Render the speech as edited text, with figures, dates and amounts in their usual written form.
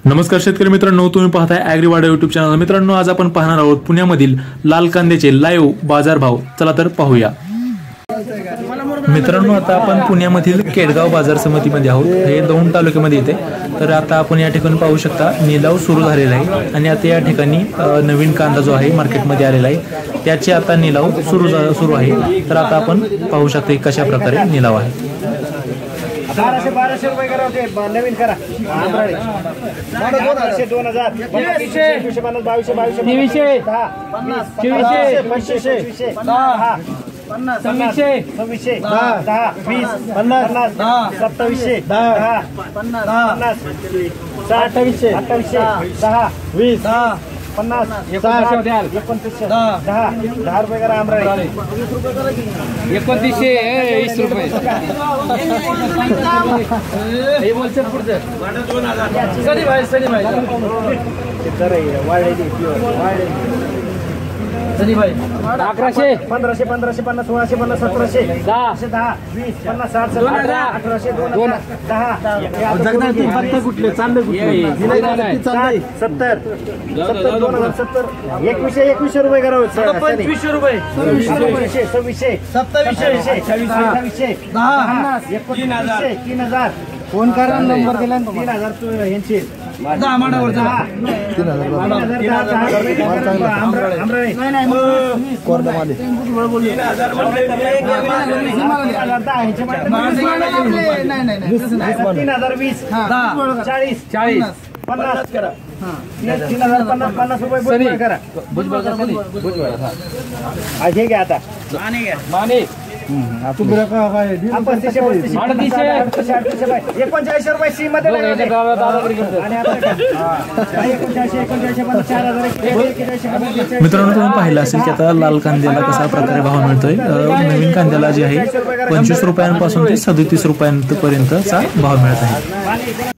नमस्कार शेतकरी मित्रांनो, तुम्ही पाहताय ॲग्रीवाडा यूट्यूब चॅनल। मित्रांनो, आज आपण पाहणार आहोत पुण्यामधील लाल कांद्याचे लाईव्ह बाजारभाव। चला तर पाहूया। मित्रांनो, आता आपण पुण्यामधील केडगाव बाजार समितीमध्ये आहोत। हे दौंड तालुक्यामध्ये येते। तर आता आपण या ठिकाणी पाहू शकता निलाव सुरू झालेला आहे आणि आता या ठिकाणी नवीन कांदा जो आहे मार्केटमध्ये आलेला आहे त्याचे आता निलाव सुरू आहे। तर आता आपण पाहू शकता कशा प्रकारे निलाव आहे। 1200 रुपये करा होते नवीन करा 1200 2000 2150 2200 2200 रुपये करा आमराळे 2920 रुपये हे बोलचे पुढचं सनी भाई सनी भाई 1100 1500 1550 1650 1700 10 20 50 60 1800 2000 10 कुठले चालले कुठले 70 2100 रुपये करा 2500 रुपये 2600 2700 3000 फोन करा नंबर दिला 3000 यांचे 50 रुपये करा हे घ्या आता माने 39 रुपये सी मध्ये मित्रांनो, तुम्ही पाहिलं असेल की आता लाल कांद्याला कशा प्रकारे भाव मिळतोय। नवीन कांद्याला जे आहे 25 रुपयांपासून ते 37 रुपयांपर्यंतचा भाव मिळत आहे।